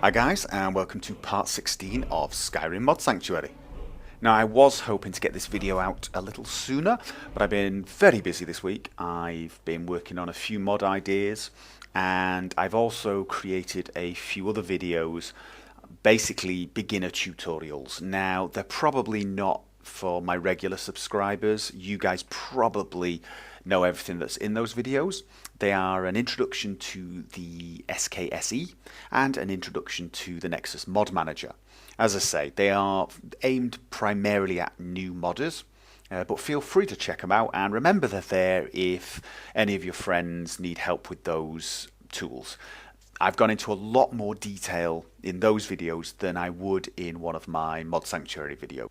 Hi guys, and welcome to part 16 of Skyrim Mod Sanctuary. Now I was hoping to get this video out a little sooner, but I've been very busy this week. I've been working on a few mod ideas, and I've also created a few other videos, basically beginner tutorials. Now they're probably not for my regular subscribers. You guys probably know everything that's in those videos. They are an introduction to the SKSE and an introduction to the Nexus Mod Manager. As I say, they are aimed primarily at new modders, but feel free to check them out, and remember they're there if any of your friends need help with those tools. I've gone into a lot more detail in those videos than I would in one of my Mod Sanctuary videos.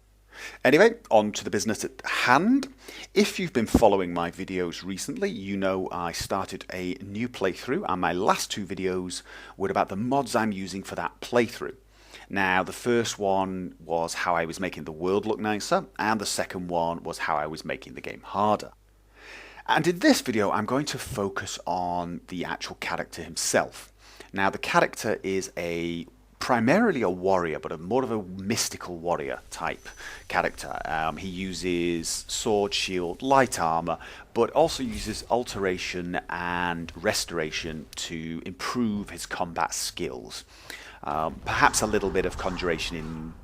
Anyway, on to the business at hand. If you've been following my videos recently, you know I started a new playthrough, and my last two videos were about the mods I'm using for that playthrough. Now, the first one was how I was making the world look nicer, and the second one was how I was making the game harder. And in this video, I'm going to focus on the actual character himself. Now, the character is primarily a warrior, but more of a mystical warrior type character. He uses sword, shield, light armor, but also uses alteration and restoration to improve his combat skills. Perhaps a little bit of conjuration in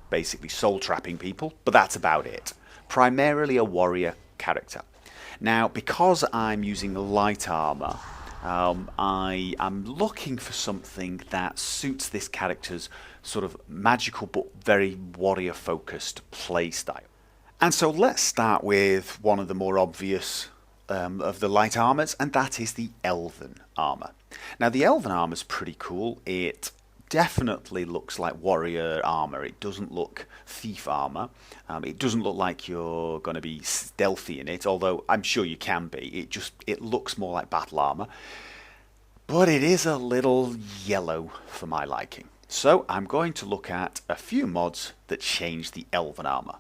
basically soul trapping people, but that's about it. Primarily a warrior character. Now, because I'm using light armor, I am looking for something that suits this character's sort of magical but very warrior focused playstyle. And so let's start with one of the more obvious of the light armors, and that is the elven armor. Now the elven armor is pretty cool. It definitely looks like warrior armor. It doesn't look thief armor. It doesn't look like you're going to be stealthy in it, although I'm sure you can be. It looks more like battle armor, but it is a little yellow for my liking. So I'm going to look at a few mods that change the elven armor.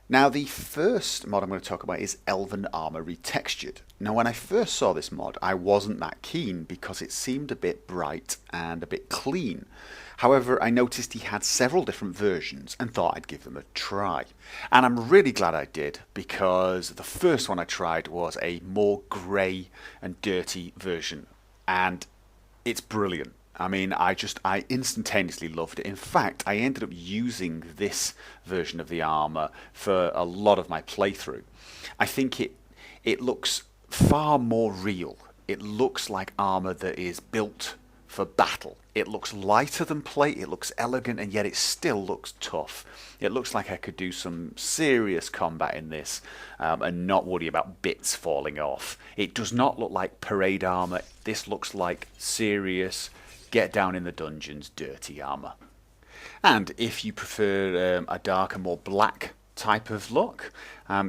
Now the first mod I'm going to talk about is Elven Armor Retextured. Now when I first saw this mod, I wasn't that keen because it seemed a bit bright and a bit clean. However, I noticed he had several different versions and thought I'd give them a try. And I'm really glad I did, because the first one I tried was a more grey and dirty version, and it's brilliant. I mean, I instantaneously loved it. In fact, I ended up using this version of the armor for a lot of my playthrough. I think it looks far more real. It looks like armor that is built for battle. It looks lighter than plate, it looks elegant, and yet it still looks tough. It looks like I could do some serious combat in this and not worry about bits falling off. It does not look like parade armor. This looks like serious, get down in the dungeons, dirty armor. And if you prefer a darker, more black type of look,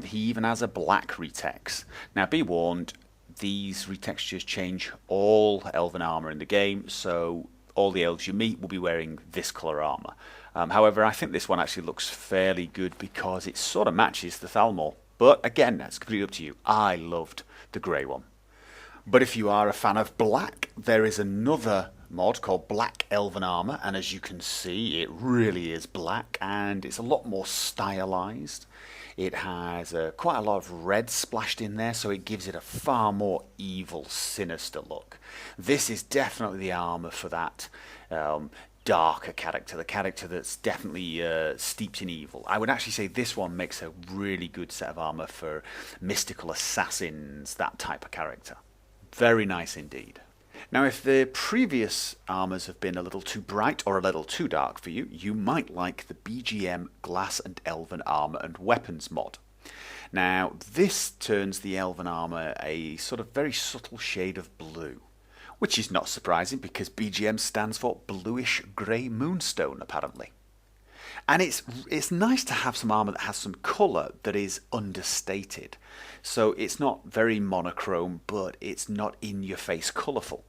he even has a black retex. Now be warned, these retextures change all elven armor in the game, so all the elves you meet will be wearing this colour armor. However, I think this one actually looks fairly good because it sort of matches the Thalmor. But again, that's completely up to you. I loved the grey one. But if you are a fan of black, there is another mod called Black Elven Armor, and as you can see, it really is black, and it's a lot more stylized. It has quite a lot of red splashed in there, so it gives it a far more evil, sinister look. This is definitely the armor for that darker character, the character that's definitely steeped in evil. I would actually say this one makes a really good set of armor for mystical assassins, that type of character. Very nice indeed. Now, if the previous armors have been a little too bright or a little too dark for you, you might like the BGM Glass and Elven Armor and Weapons mod. Now, this turns the Elven Armor a sort of very subtle shade of blue, which is not surprising because BGM stands for Bluish Grey Moonstone, apparently. And it's nice to have some armor that has some colour that is understated. So it's not very monochrome, but it's not in-your-face colourful.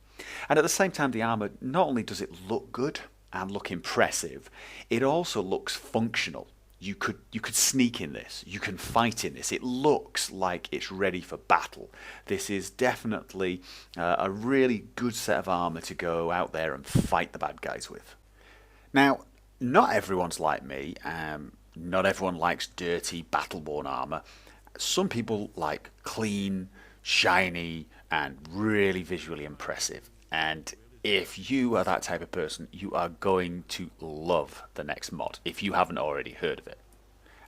And at the same time, the armor, not only does it look good and look impressive, it also looks functional. you could sneak in this, you can fight in this. It looks like it's ready for battle. This is definitely a really good set of armor to go out there and fight the bad guys with. Now, not everyone's like me. Not everyone likes dirty, battle-worn armor. Some people like clean, shiny, and really visually impressive. And if you are that type of person, you are going to love the next mod, if you haven't already heard of it.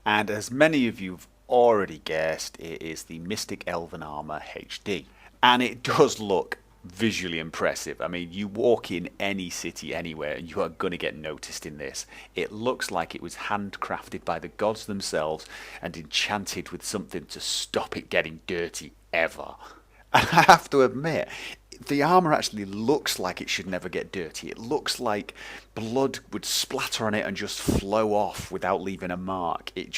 And as many of you have already guessed, it is the Mystic Elven Armor HD. And it does look visually impressive. I mean, you walk in any city anywhere and you are going to get noticed in this. It looks like it was handcrafted by the gods themselves and enchanted with something to stop it getting dirty ever. And I have to admit, the armor actually looks like it should never get dirty. It looks like blood would splatter on it and just flow off without leaving a mark. It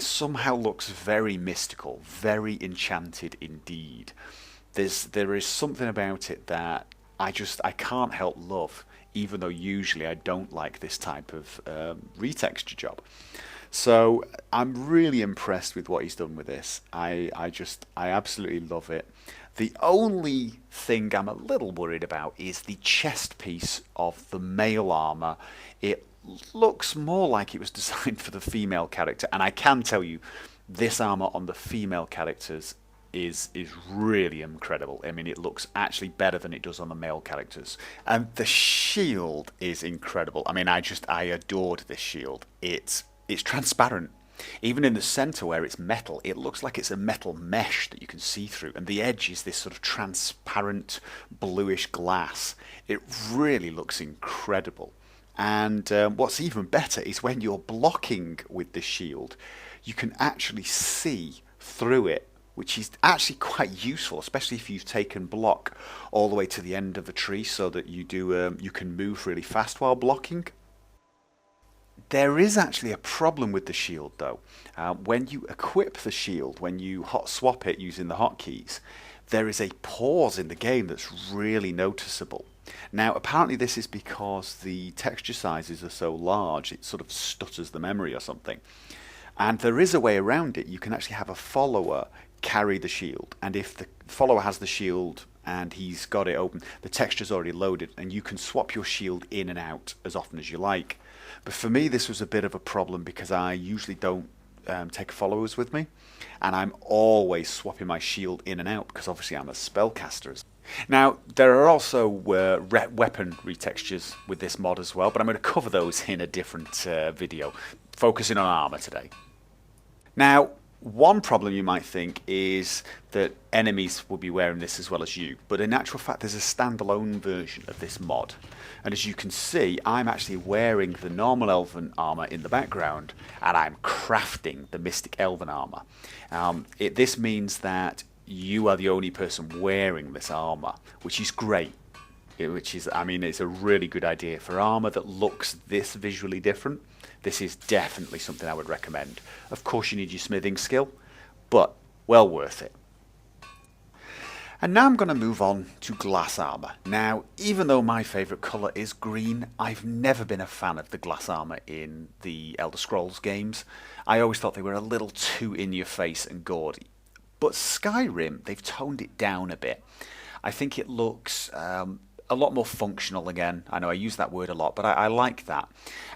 somehow looks very mystical, very enchanted indeed. There is something about it that I can't help love, even though usually I don't like this type of retexture job. So I'm really impressed with what he's done with this. I absolutely love it. The only thing I'm a little worried about is the chest piece of the male armor. It looks more like it was designed for the female character, and I can tell you this armor on the female characters is really incredible. I mean, it looks actually better than it does on the male characters. And the shield is incredible. I mean, I adored this shield. It's transparent. Even in the center where it's metal, it looks like it's a metal mesh that you can see through, and the edge is this sort of transparent bluish glass. It really looks incredible. And what's even better is when you're blocking with the shield, you can actually see through it, which is actually quite useful, especially if you've taken block all the way to the end of the tree so that you can move really fast while blocking. There is actually a problem with the shield though. When you equip the shield, when you hot swap it using the hotkeys, there is a pause in the game that's really noticeable. Now apparently this is because the texture sizes are so large, it sort of stutters the memory or something. And there is a way around it. You can actually have a follower carry the shield, and if the follower has the shield and he's got it open, the texture's already loaded and you can swap your shield in and out as often as you like. But for me this was a bit of a problem because I usually don't take followers with me, and I'm always swapping my shield in and out because obviously I'm a spellcaster. Now there are also weapon retextures with this mod as well, but I'm going to cover those in a different video, focusing on armor today. Now one problem you might think is that enemies will be wearing this as well as you, but in actual fact there's a standalone version of this mod, and as you can see I'm actually wearing the normal elven armor in the background and I'm crafting the mystic elven armor. This means that you are the only person wearing this armor, which is great. I mean, it's a really good idea for armor that looks this visually different. This is definitely something I would recommend. Of course you need your smithing skill, but well worth it. And now I'm going to move on to glass armor. Now, even though my favourite colour is green, I've never been a fan of the glass armor in the Elder Scrolls games. I always thought they were a little too in your face and gaudy. But Skyrim, they've toned it down a bit. I think it looks a lot more functional again. I know I use that word a lot, but I like that.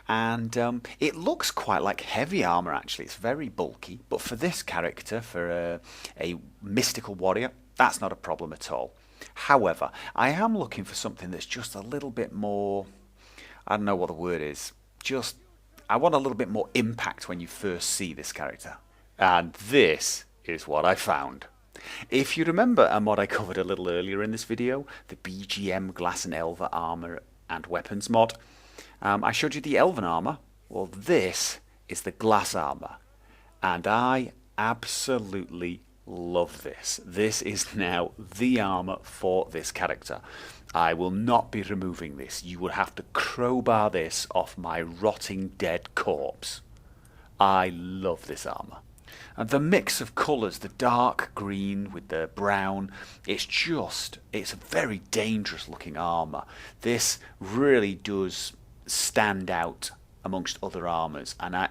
And it looks quite like heavy armor actually. It's very bulky, but for this character, for a mystical warrior, that's not a problem at all. However, I am looking for something that's just a little bit more, I don't know what the word is, I want a little bit more impact when you first see this character. And this is what I found. If you remember a mod I covered a little earlier in this video, the BGM Glass and Elven Armor and Weapons mod, I showed you the Elven Armor. Well, this is the Glass Armor, and I absolutely love this. This is now the armor for this character. I will not be removing this. You will have to crowbar this off my rotting dead corpse. I love this armor. And the mix of colours, the dark green with the brown, it's a very dangerous looking armour. This really does stand out amongst other armors, and I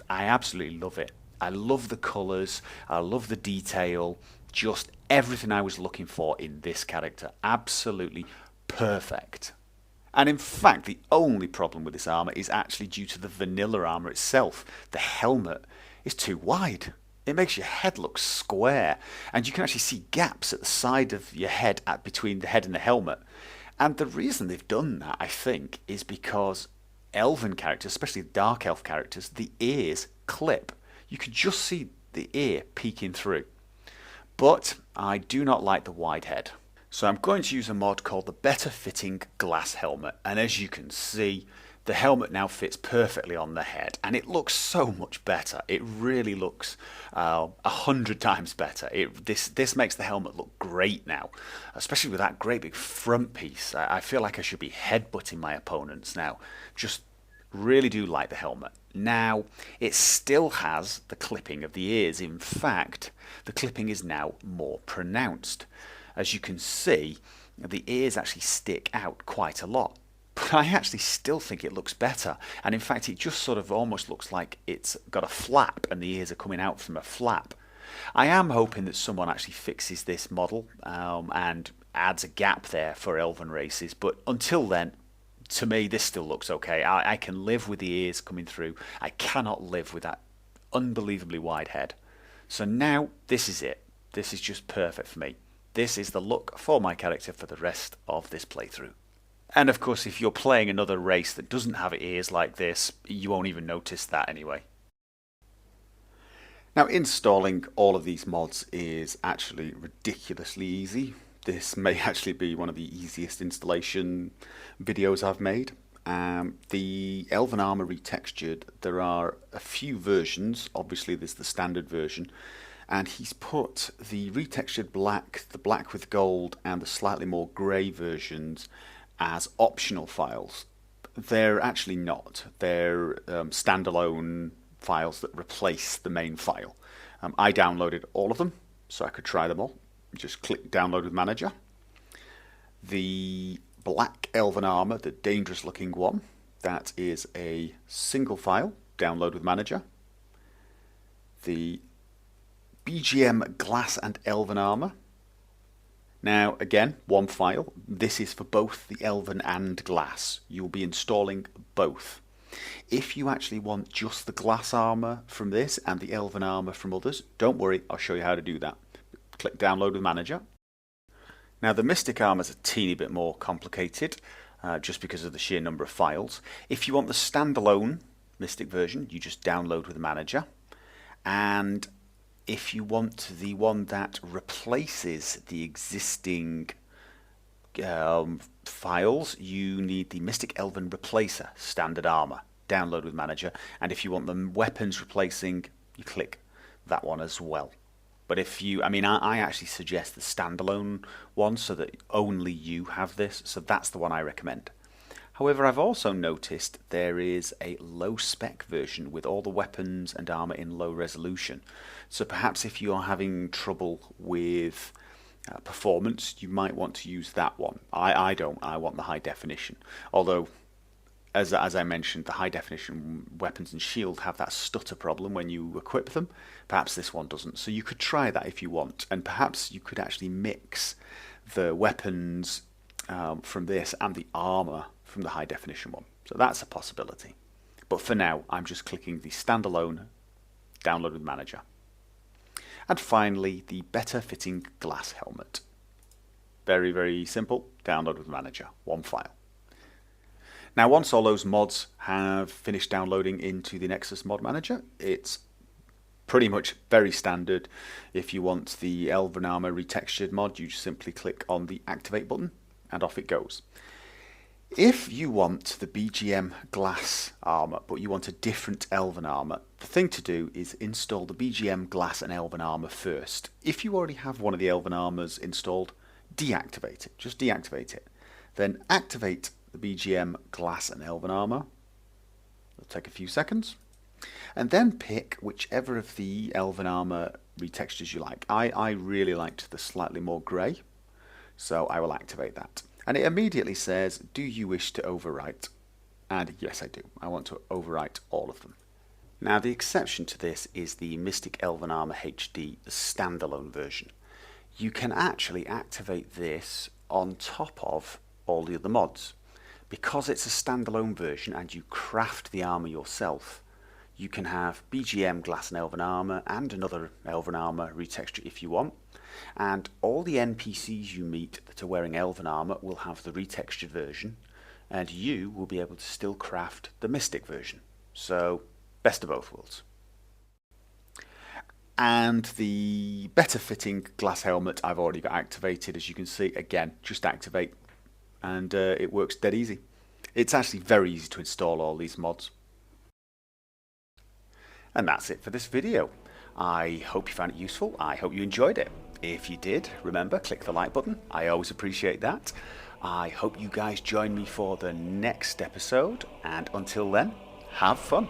absolutely love it. I love the colours, I love the detail, just everything I was looking for in this character. Absolutely perfect. And in fact, the only problem with this armour is actually due to the vanilla armour itself. The helmet is too wide. It makes your head look square, and you can actually see gaps at the side of your head, between the head and the helmet. And the reason they've done that, I think, is because elven characters, especially dark elf characters, the ears clip. You can just see the ear peeking through. But I do not like the wide head. So I'm going to use a mod called the Better Fitting Glass Helmet. And as you can see, the helmet now fits perfectly on the head. And it looks so much better. It really looks 100 times better. This makes the helmet look great now. Especially with that great big front piece. I feel like I should be headbutting my opponents now. Just really do like the helmet. Now, it still has the clipping of the ears. In fact, the clipping is now more pronounced. As you can see, the ears actually stick out quite a lot. But I actually still think it looks better. And in fact, it just sort of almost looks like it's got a flap and the ears are coming out from a flap. I am hoping that someone actually fixes this model and adds a gap there for elven races. But until then, to me, this still looks okay. I can live with the ears coming through. I cannot live with that unbelievably wide head. So now, this is it. This is just perfect for me. This is the look for my character for the rest of this playthrough. And of course, if you're playing another race that doesn't have ears like this, you won't even notice that anyway. Now, installing all of these mods is actually ridiculously easy. This may actually be one of the easiest installation videos I've made. The Elven Armour retextured, there are a few versions. Obviously there's the standard version, and he's put the retextured black, the black with gold, and the slightly more grey versions as optional files. They're actually not. They're standalone files that replace the main file. I downloaded all of them so I could try them all. Just click download with manager. The black elven armor, the dangerous looking one, that is a single file, download with manager. The BGM glass and elven armor. Now again, one file. This is for both the elven and glass. You'll be installing both. If you actually want just the glass armor from this and the elven armor from others, don't worry, I'll show you how to do that. Click download with manager. Now the Mystic armor is a teeny bit more complicated just because of the sheer number of files. If you want the standalone Mystic version, you just download with manager. And if you want the one that replaces the existing files, you need the Mystic Elven Replacer standard armor, download with manager. And if you want the weapons replacing, you click that one as well. But if you, I actually suggest the standalone one so that only you have this, so that's the one I recommend. However, I've also noticed there is a low spec version with all the weapons and armor in low resolution. So perhaps if you are having trouble with performance, you might want to use that one. I don't, I want the high definition. Although, as I mentioned, the high definition weapons and shield have that stutter problem when you equip them. Perhaps this one doesn't. So you could try that if you want. And perhaps you could actually mix the weapons from this and the armor from the high definition one. So that's a possibility. But for now, I'm just clicking the standalone download with manager. And finally, the better fitting glass helmet. Very, very simple. Download with manager. One file. Now, once all those mods have finished downloading into the Nexus Mod Manager, it's pretty much very standard. If you want the Elven Armor retextured mod, you just simply click on the Activate button and off it goes. If you want the BGM glass armor, but you want a different Elven armor, the thing to do is install the BGM glass and Elven armor first. If you already have one of the Elven armors installed, deactivate it. Just deactivate it. Then activate the BGM glass and elven armor. It'll take a few seconds, and then pick whichever of the elven armor retextures you like. I really liked the slightly more grey, so I will activate that. And it immediately says, do you wish to overwrite? And yes, I do. I want to overwrite all of them. Now, the exception to this is the Mystic Elven Armor HD, the standalone version. You can actually activate this on top of all the other mods. Because it's a standalone version and you craft the armor yourself, you can have BGM Glass and Elven Armor and another Elven Armor retexture if you want. And all the NPCs you meet that are wearing Elven Armor will have the retextured version, and you will be able to still craft the Mystic version. So, best of both worlds. And the better fitting glass helmet I've already got activated, as you can see. Again, just activate and it works dead easy. It's actually very easy to install all these mods. And that's it for this video. I hope you found it useful. I hope you enjoyed it. If you did, remember, click the like button. I always appreciate that. I hope you guys join me for the next episode, and until then, have fun.